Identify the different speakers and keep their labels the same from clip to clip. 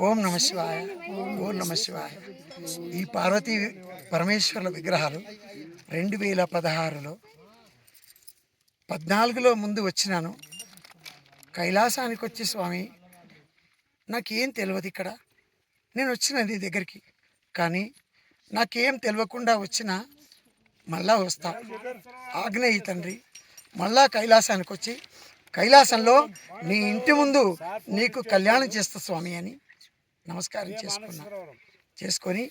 Speaker 1: ఓం నమ శివాయ. ఓం నమ శివాయ. ఈ పార్వతీ పరమేశ్వరుల విగ్రహాలు 2016లో 14లో ముందు వచ్చినాను. కైలాసానికి వచ్చి స్వామి నాకేం తెలియదు, ఇక్కడ నేను వచ్చిన నీ దగ్గరికి, కానీ నాకేం తెలియకుండా వచ్చినా మళ్ళా వస్తా, ఆగ్నేయి తండ్రి. మళ్ళా కైలాసానికి వచ్చి కైలాసంలో నీ ఇంటి ముందు నీకు కళ్యాణం చేస్తా స్వామి అని నమస్కారం చేసుకొని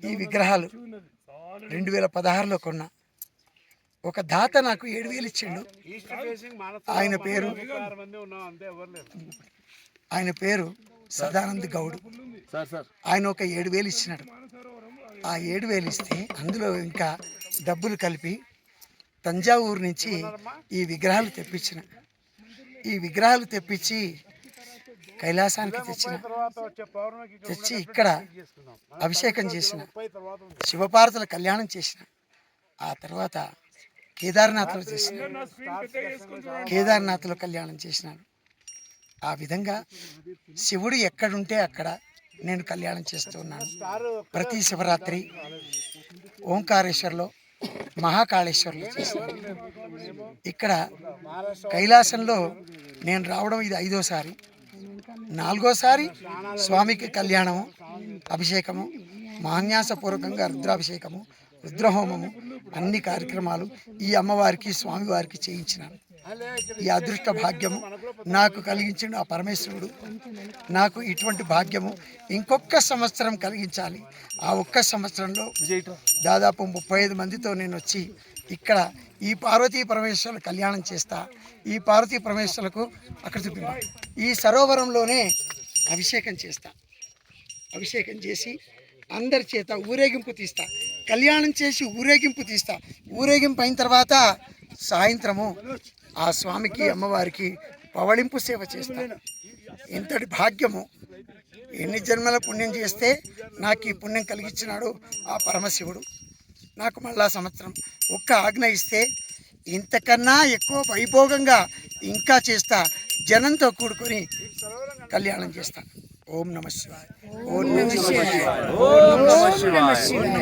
Speaker 1: ఈ విగ్రహాలు 2016లో కొన్నా. ఒక దాత నాకు 7,000 ఇచ్చిండు. ఆయన పేరు సదానంద్ గౌడ్. ఆయన ఒక 7,000 ఇచ్చినాడు. ఆ 7,000 ఇస్తే అందులో ఇంకా డబ్బులు కలిపి తంజావూరు నుంచి ఈ విగ్రహాలు తెప్పించి కైలాసానికి తెచ్చి ఇక్కడ అభిషేకం చేసిన, శివపార్వతుల కళ్యాణం చేసిన. ఆ తర్వాత కేదార్నాథ్లో కళ్యాణం చేసినాను. ఆ విధంగా శివుడు ఎక్కడుంటే అక్కడ నేను కళ్యాణం చేస్తూ ఉన్నాను. ప్రతి శివరాత్రి ఓంకారేశ్వర్లో, మహాకాళేశ్వర్లో చేశాను. ఇక్కడ కైలాసంలో నేను రావడం ఇది 5వసారి. 4వసారి స్వామికి కళ్యాణము, అభిషేకము, మహాన్యాసపూర్వకంగా రుద్రాభిషేకము, రుద్రహోమము, అన్ని కార్యక్రమాలు ఈ అమ్మవారికి స్వామివారికి చేయించినాను. ఈ అదృష్ట భాగ్యము నాకు కలిగించిన ఆ పరమేశ్వరుడు నాకు ఇటువంటి భాగ్యము ఇంకొక సంవత్సరం కలిగించాలి. ఆ ఒక్క సంవత్సరంలో దాదాపు 35 మందితో నేను వచ్చి ఇక్కడ ఈ పార్వతీ పరమేశ్వరుల కళ్యాణం చేస్తా. ఈ పార్వతీ పరమేశ్వరులకు అక్కడ చూపిస్తా. ఈ సరోవరంలోనే అభిషేకం చేస్తా. అభిషేకం చేసి అందరి చేత ఊరేగింపు తీస్తా. కళ్యాణం చేసి ఊరేగింపు తీస్తా. ఊరేగింపు అయిన తర్వాత సాయంత్రము ఆ స్వామికి అమ్మవారికి పవళింపు సేవ చేస్తా. ఇంతటి భాగ్యము ఎన్ని జన్మల పుణ్యం చేస్తే నాకు ఈ పుణ్యం కలిగించినాడు ఆ పరమశివుడు. నాకు మళ్ళా సంవత్సరం ఒక్క ఆజ్ఞ ఇస్తే ఇంతకన్నా ఎక్కువ వైభోగంగా ఇంకా చేస్తా. జనంతో కూడుకొని కళ్యాణం చేస్తా. ఓం నమ శివాయ. ఓం నమ శివాయ. ఓం నమ శివాయ.